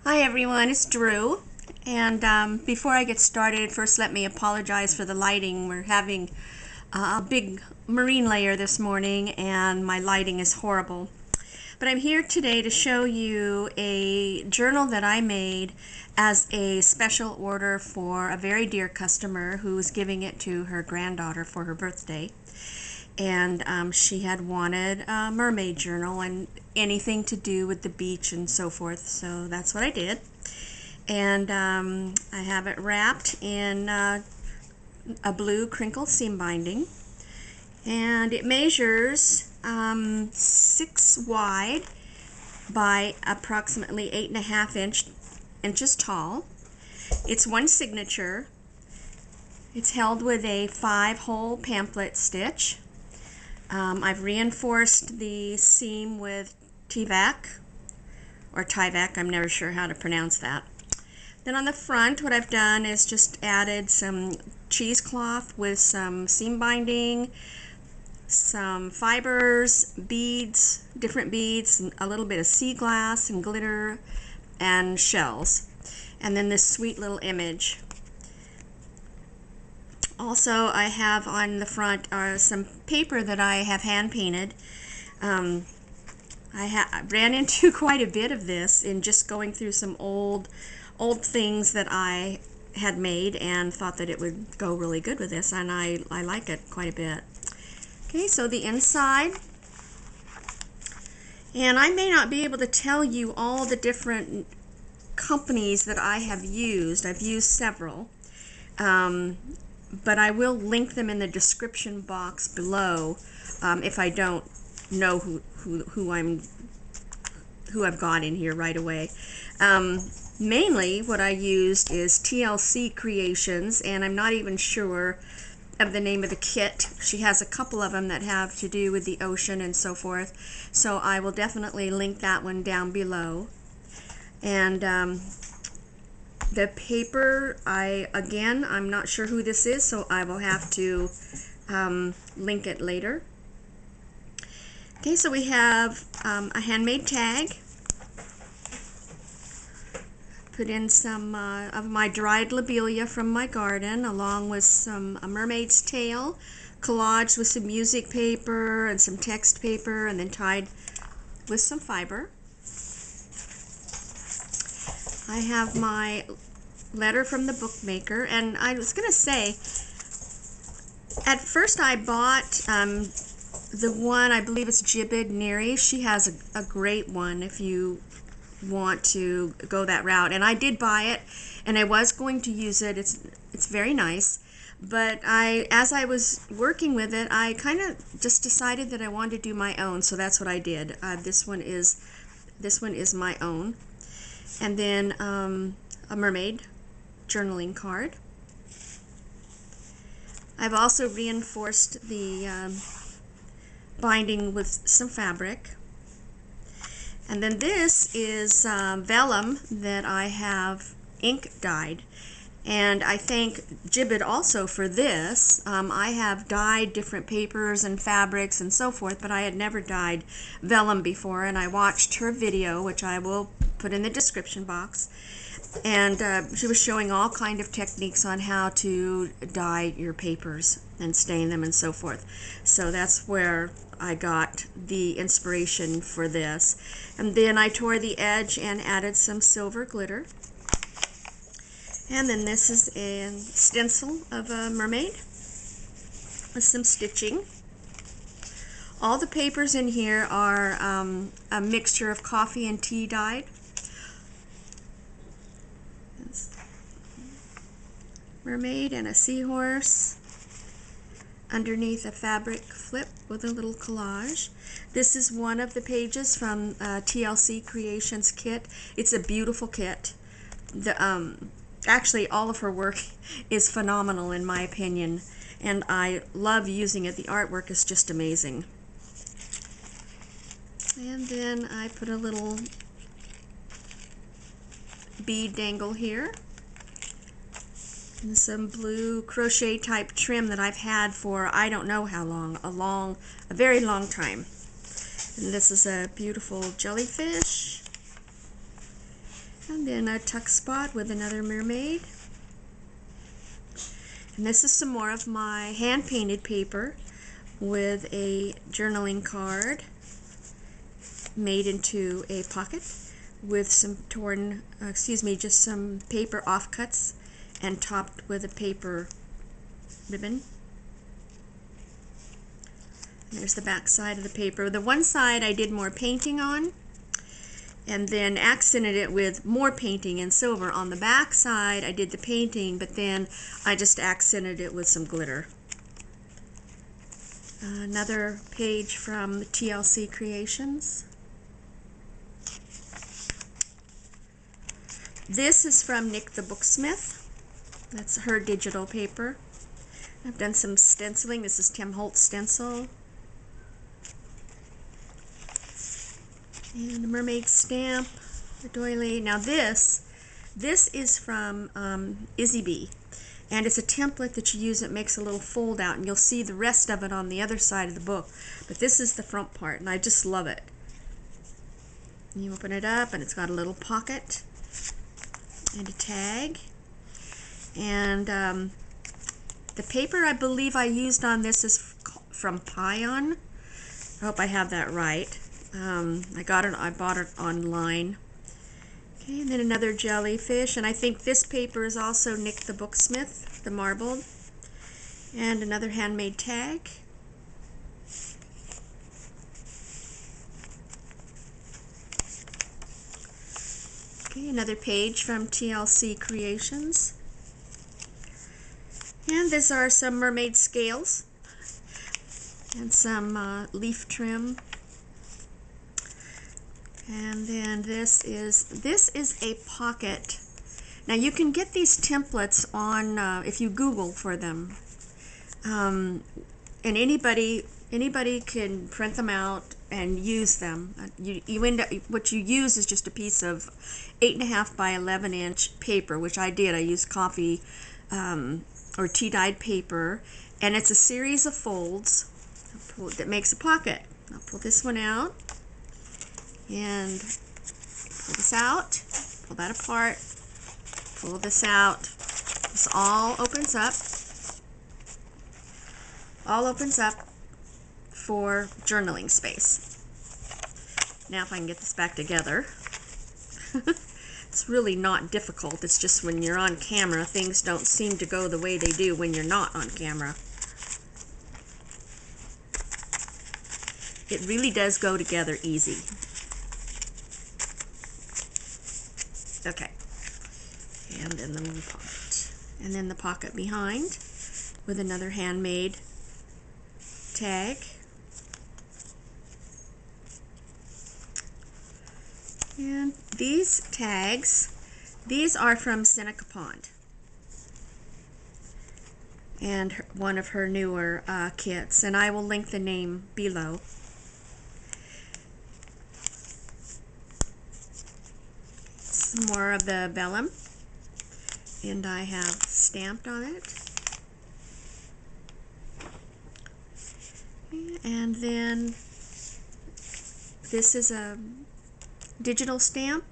Hi everyone, it's Drew. And before I get started, first let me apologize for the lighting. We're having a big marine layer this morning and my lighting is horrible. But I'm here today to show you a journal that I made as a special order for a very dear customer who was giving it to her granddaughter for her birthday. And she had wanted a mermaid journal and anything to do with the beach and so forth, so that's what I did. And I have it wrapped in a blue crinkled seam binding, and it measures 6 wide by approximately 8.5 inches tall. It's one signature. It's held with a 5-hole pamphlet stitch. I've reinforced the seam with T-vac or Tyvek, I'm never sure how to pronounce that. Then on the front, what I've done is just added some cheesecloth with some seam binding, some fibers, beads, different beads, a little bit of sea glass and glitter and shells, and then this sweet little image. Also, I have on the front some paper that I have hand painted. I ran into quite a bit of this in just going through some old things that I had made and thought that it would go really good with this, and I like it quite a bit. Okay, so the inside, and I may not be able to tell you all the different companies that I have used. I've used several. But I will link them in the description box below if I don't know who I've got in here right away. Mainly what I used is TLC Creations, and I'm not even sure of the name of the kit. She has a couple of them that have to do with the ocean and so forth, so I will definitely link that one down below. And the paper, I'm not sure who this is, so I will have to link it later. Okay, so we have a handmade tag. Put in some of my dried lobelia from my garden, along with some a mermaid's tail, collaged with some music paper and some text paper, and then tied with some fiber. I have my letter from the bookmaker, and I was going to say, at first I bought the one, I believe it's Jibid Neary. She has a great one if you want to go that route, and I did buy it, and I was going to use it. It's very nice, but as I was working with it, I kind of just decided that I wanted to do my own, so that's what I did. This one is my own. And then a mermaid journaling card. I've also reinforced the binding with some fabric. And then this is vellum that I have ink dyed. And I thank Jibid also for this. I have dyed different papers and fabrics and so forth, but I had never dyed vellum before, and I watched her video, which I will put in the description box, and she was showing all kind of techniques on how to dye your papers and stain them and so forth. So that's where I got the inspiration for this. And then I tore the edge and added some silver glitter. And then this is a stencil of a mermaid with some stitching. All the papers in here are a mixture of coffee and tea dyed. Mermaid and a seahorse underneath a fabric flip with a little collage. This is one of the pages from TLC Creations kit. It's a beautiful kit. Actually, all of her work is phenomenal in my opinion, and I love using it. The artwork is just amazing. And then I put a little bead dangle here, and some blue crochet type trim that I've had for I don't know how long, a very long time. And this is a beautiful jellyfish. And then a tuck spot with another mermaid. And this is some more of my hand-painted paper with a journaling card made into a pocket with some torn, just some paper offcuts and topped with a paper ribbon. And there's the back side of the paper. The one side I did more painting on and then accented it with more painting in silver. On the back side I did the painting, but then I just accented it with some glitter. Another page from TLC Creations. This is from Nik the Booksmith. That's her digital paper. I've done some stenciling. This is Tim Holtz stencil. And a mermaid stamp, the doily. Now this is from Izzybee, and it's a template that you use that makes a little fold out, and you'll see the rest of it on the other side of the book. But this is the front part, and I just love it. And you open it up, and it's got a little pocket and a tag. And the paper I believe I used on this is from Pion. I hope I have that right. I bought it online. Okay, and then another jellyfish, and I think this paper is also Nik the Booksmith, the marbled, and another handmade tag. Okay, another page from TLC Creations. And these are some mermaid scales and some leaf trim. And then this is a pocket. Now you can get these templates on if you Google for them, and anybody can print them out and use them. You end up, what you use is just a piece of 8.5 by 11 inch paper, which I did. I used coffee or tea dyed paper, and it's a series of folds that makes a pocket. I'll pull this one out. And pull this out, pull that apart, pull this out. This all opens up for journaling space. Now if I can get this back together. It's really not difficult. It's just when you're on camera, things don't seem to go the way they do when you're not on camera. It really does go together easy. Okay, and then the little pocket, and then the pocket behind with another handmade tag. And these tags, these are from Seneca Pond, and one of her newer kits, and I will link the name below. Some more of the vellum, and I have stamped on it. And then this is a digital stamp,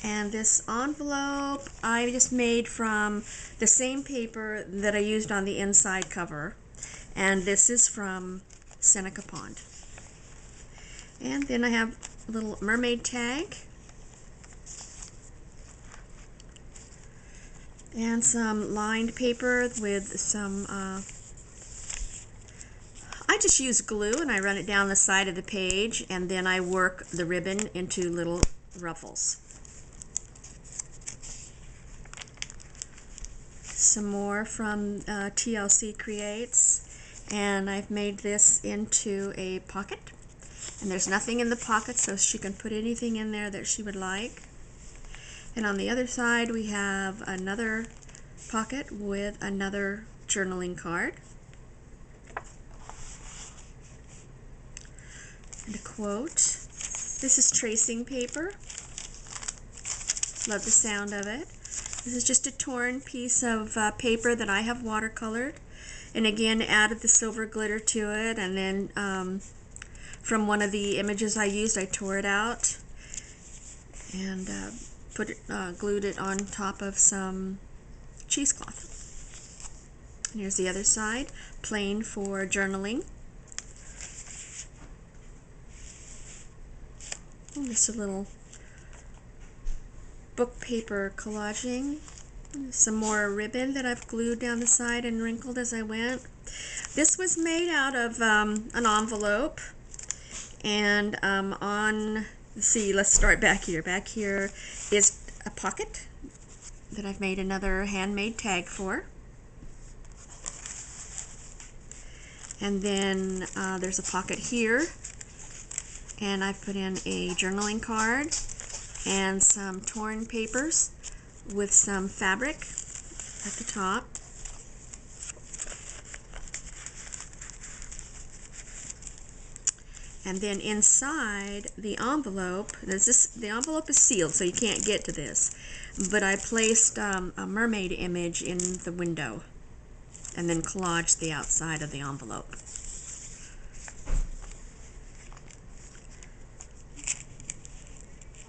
and this envelope I just made from the same paper that I used on the inside cover, and this is from Seneca Pond. And then I have a little mermaid tag and some lined paper with some I just use glue, and I run it down the side of the page, and then I work the ribbon into little ruffles. Some more from TLC Creates, and I've made this into a pocket, and there's nothing in the pocket, so she can put anything in there that she would like. And on the other side we have another pocket with another journaling card and a quote. This is tracing paper. Love the sound of it. This is just a torn piece of paper that I have watercolored, and again added the silver glitter to it, and then from one of the images I used I tore it out and glued it on top of some cheesecloth. And here's the other side, plain for journaling. And just a little book paper collaging. Some more ribbon that I've glued down the side and wrinkled as I went. This was made out of an envelope, and let's see, let's start back here. Back here is a pocket that I've made another handmade tag for. And then there's a pocket here, and I've put in a journaling card and some torn papers with some fabric at the top. And then inside the envelope, the envelope is sealed, so you can't get to this, but I placed a mermaid image in the window and then collaged the outside of the envelope.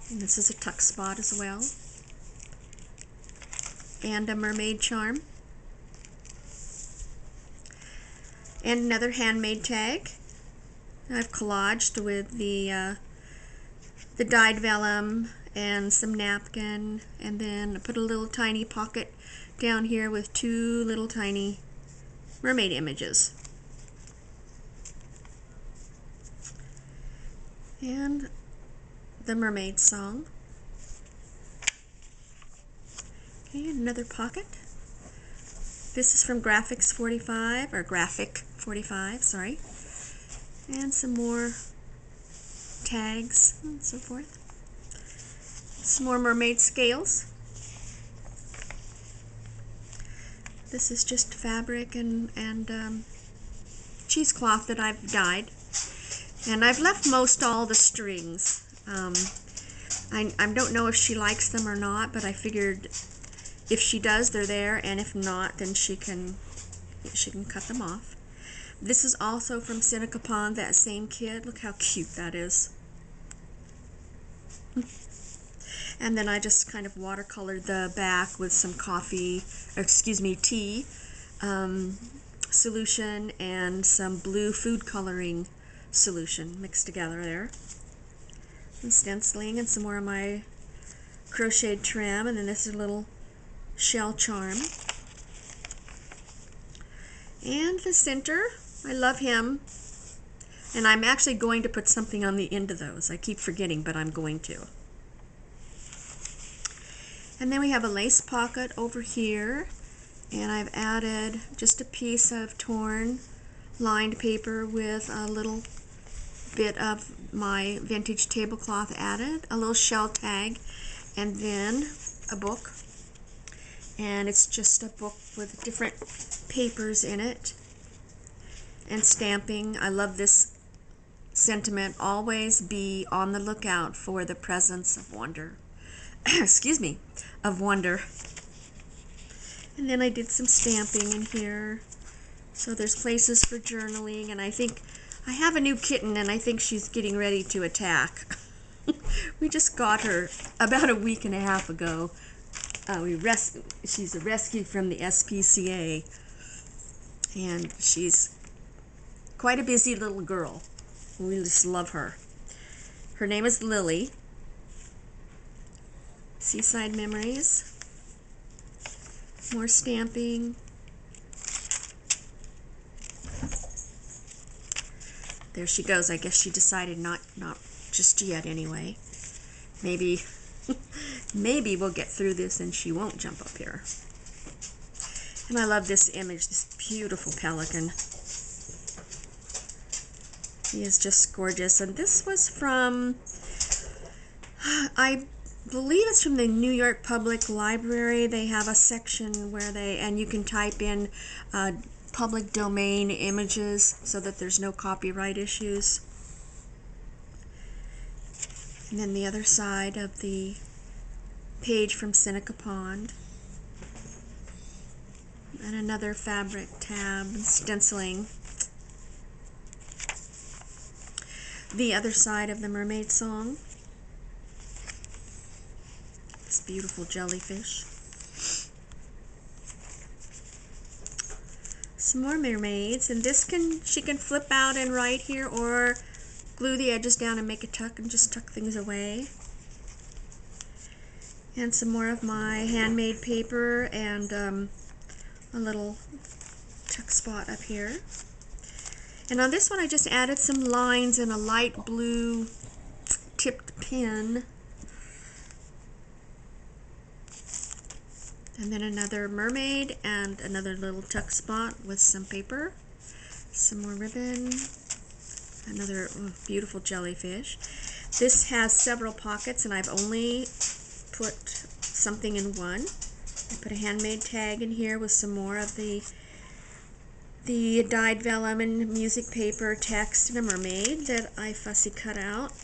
And this is a tuck spot as well, and a mermaid charm, and another handmade tag I've collaged with the dyed vellum and some napkin, and then I put a little tiny pocket down here with two little tiny mermaid images. And the mermaid song. Okay, another pocket. This is from Graphic 45, sorry. And some more tags and so forth. Some more mermaid scales. This is just fabric and cheesecloth that I've dyed. And I've left most all the strings. I don't know if she likes them or not, but I figured if she does, they're there, and if not, then she can cut them off. This is also from Seneca Pond, that same kid. Look how cute that is. And then I just kind of watercolored the back with some tea solution and some blue food coloring solution mixed together there. And stenciling and some more of my crocheted trim, and then this is a little shell charm. And the center, I love him, and I'm actually going to put something on the end of those. I keep forgetting, but I'm going to. And then we have a lace pocket over here, and I've added just a piece of torn lined paper with a little bit of my vintage tablecloth added, a little shell tag, and then a book. And it's just a book with different papers in it and stamping. I love this sentiment, always be on the lookout for the presence of wonder. Excuse me, of wonder. And then I did some stamping in here. So there's places for journaling, and I think I have a new kitten, and I think she's getting ready to attack. We just got her about a week and a half ago. She's a rescue from the SPCA, and she's quite a busy little girl. We just love her. Her name is Lily. Seaside Memories. More stamping. There she goes. I guess she decided not just yet anyway. Maybe we'll get through this and she won't jump up here. And I love this image, this beautiful pelican. He is just gorgeous. And this was from, I believe it's from the New York Public Library. They have a section where and you can type in public domain images so that there's no copyright issues. And then the other side of the page from Seneca Pond. And another fabric tab and stenciling. The other side of the mermaid song. This beautiful jellyfish. Some more mermaids, and this she can flip out and write here, or glue the edges down and make a tuck and just tuck things away. And some more of my handmade paper and a little tuck spot up here. And on this one I just added some lines and a light blue tipped pin. And then another mermaid and another little tuck spot with some paper. Some more ribbon. Another beautiful jellyfish. This has several pockets and I've only put something in one. I put a handmade tag in here with some more of the dyed vellum and music paper text and a mermaid that I fussy cut out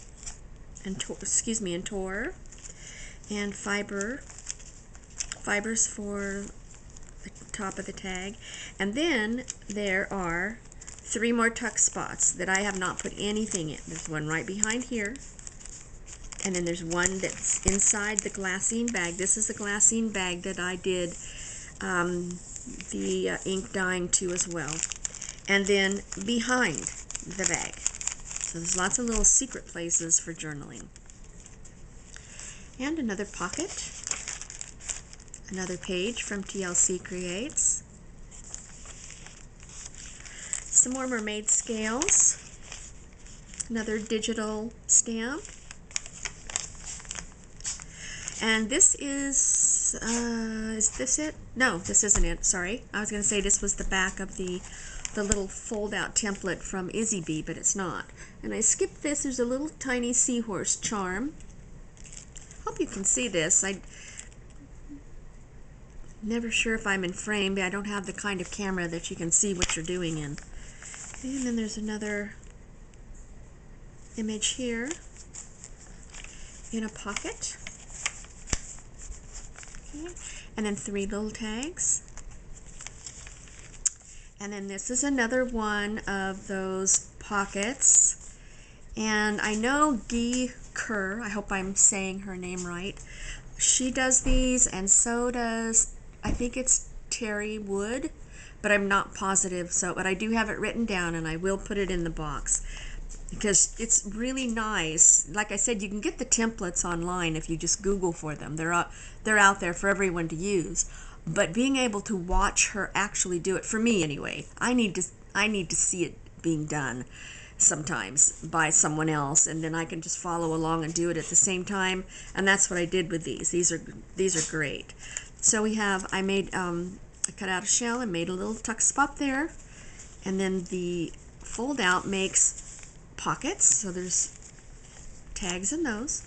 and tore, and fibers for the top of the tag. And then there are 3 more tuck spots that I have not put anything in. There's one right behind here, and then there's one that's inside the glassine bag. This is the glassine bag that I did the ink dyeing to as well. And then behind the bag. So there's lots of little secret places for journaling. And another pocket. Another page from TLC Creates. Some more mermaid scales. Another digital stamp. And this is this it? No, this isn't it, sorry. I was going to say this was the back of the little fold-out template from Izzybee, but it's not. And I skipped this. There's a little tiny seahorse charm. Hope you can see this. I'm never sure if I'm in frame, but I don't have the kind of camera that you can see what you're doing in. And then there's another image here in a pocket. Okay. And then 3 little tags. And then this is another one of those pockets. And I know Guy Kerr, I hope I'm saying her name right, she does these, and so does, I think it's Terry Wood, but I'm not positive. But I do have it written down, and I will put it in the box because it's really nice. Like I said, you can get the templates online if you just Google for them. They're out there for everyone to use. But being able to watch her actually do it, for me anyway, I need to see it being done sometimes by someone else, and then I can just follow along and do it at the same time. And that's what I did with these. These are great. So we have, I cut out a shell and made a little tuck spot there, and then the fold out makes pockets. So there's tags in those,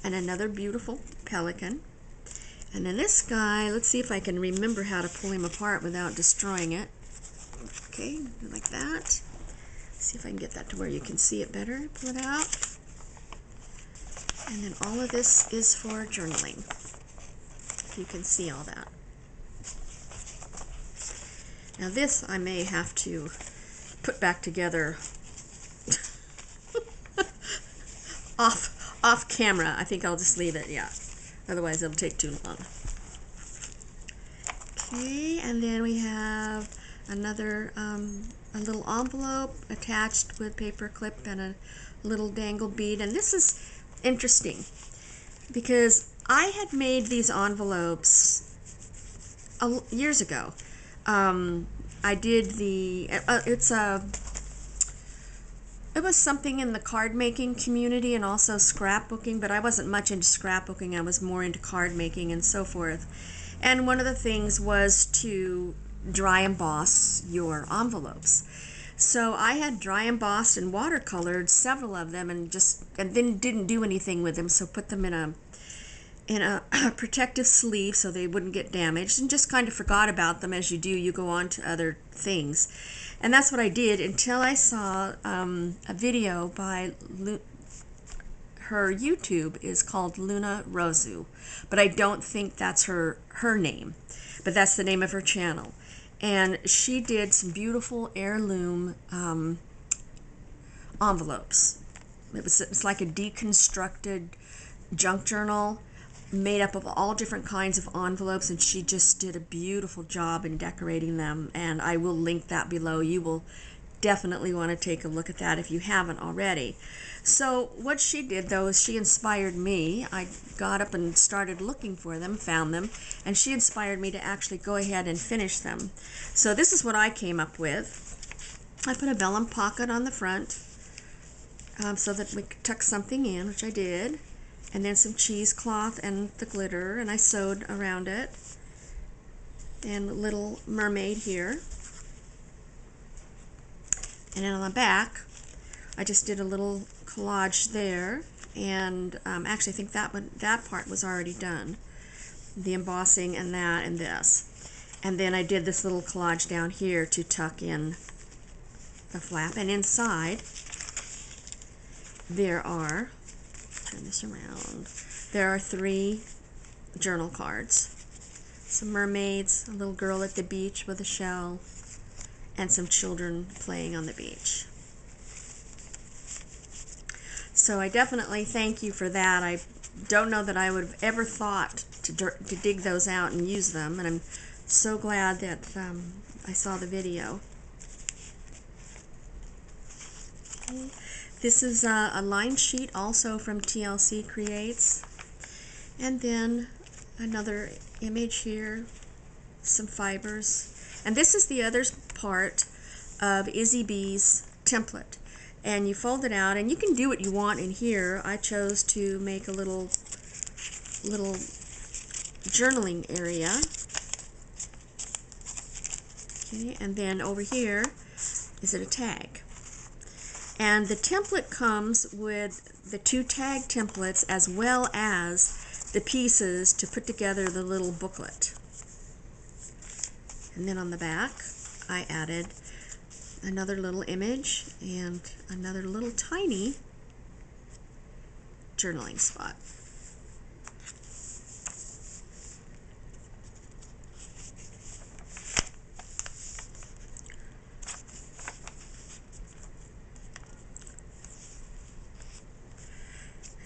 and another beautiful pelican. And then this guy, let's see if I can remember how to pull him apart without destroying it. Okay, like that. See if I can get that to where you can see it better. Pull it out. And then all of this is for journaling. You can see all that. Now this I may have to put back together off camera. I think I'll just leave it, yeah. Otherwise it'll take too long. Okay, and then we have another a little envelope attached with paper clip and a little dangle bead. And this is interesting because I had made these envelopes years ago. I did it was something in the card making community and also scrapbooking, but I wasn't much into scrapbooking. I was more into card making and so forth. And one of the things was to dry emboss your envelopes. So I had dry embossed and watercolored several of them, and then didn't do anything with them. So put them in a protective sleeve so they wouldn't get damaged, and just kind of forgot about them. As you do, you go on to other things. And that's what I did until I saw a video by her YouTube is called Luna Rosu, but I don't think that's her name, but that's the name of her channel. And she did some beautiful heirloom envelopes. It was like a deconstructed junk journal, made up of all different kinds of envelopes, and she just did a beautiful job in decorating them, and I will link that below. You will definitely want to take a look at that if you haven't already. So what she did, though, is she inspired me. I got up and started looking for them, found them, and she inspired me to actually go ahead and finish them. So this is what I came up with. I put a vellum pocket on the front so that we could tuck something in, which I did, and then some cheesecloth and the glitter, and I sewed around it, and a little mermaid here. And then on the back, I just did a little collage there, and actually I think that part was already done, the embossing and that and this. And then I did this little collage down here to tuck in the flap, and inside there are, turn this around, there are 3 journal cards. Some mermaids, a little girl at the beach with a shell, and some children playing on the beach. So I definitely thank you for that. I don't know that I would have ever thought to dig those out and use them, and I'm so glad that I saw the video. Okay. This is a line sheet also from TLC Creates, and then another image here, some fibers. And this is the other part of Izzybee's template. And you fold it out, and you can do what you want in here. I chose to make a little journaling area. Okay, and then over here is a tag. And the template comes with the 2 tag templates as well as the pieces to put together the little booklet. And then on the back, I added another little image and another little tiny journaling spot.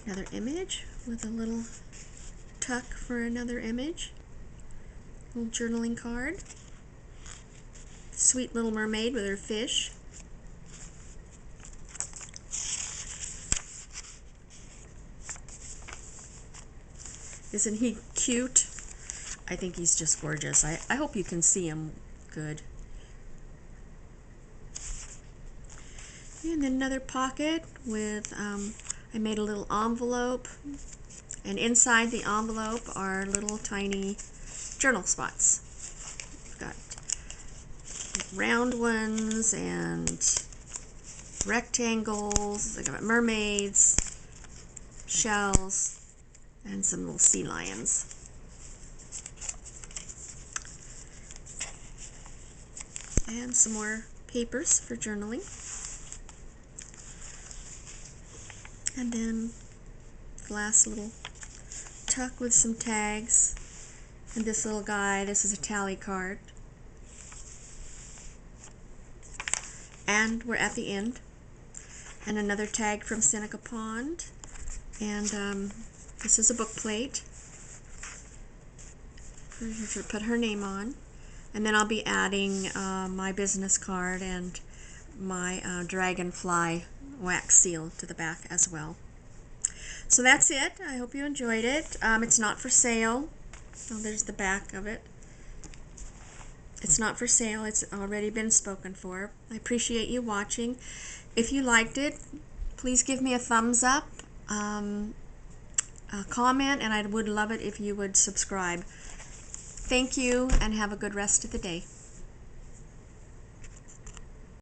Another image with a little tuck for another image. Little journaling card. Sweet little mermaid with her fish. Isn't he cute? I think he's just gorgeous. I hope you can see him good. And then another pocket with, I made a little envelope, and inside the envelope are little tiny journal spots. We've got round ones and rectangles. I got mermaids, shells, and some little sea lions. And some more papers for journaling. And then last little tuck with some tags. And this little guy, this is a tally card. And we're at the end. And another tag from Seneca Pond. And this is a book plate for her to put her name on. And then I'll be adding my business card and my dragonfly wax seal to the back as well. So that's it. I hope you enjoyed it. It's not for sale. Oh, there's the back of it. It's not for sale. It's already been spoken for. I appreciate you watching. If you liked it, please give me a thumbs up, a comment, and I would love it if you would subscribe. Thank you, and have a good rest of the day.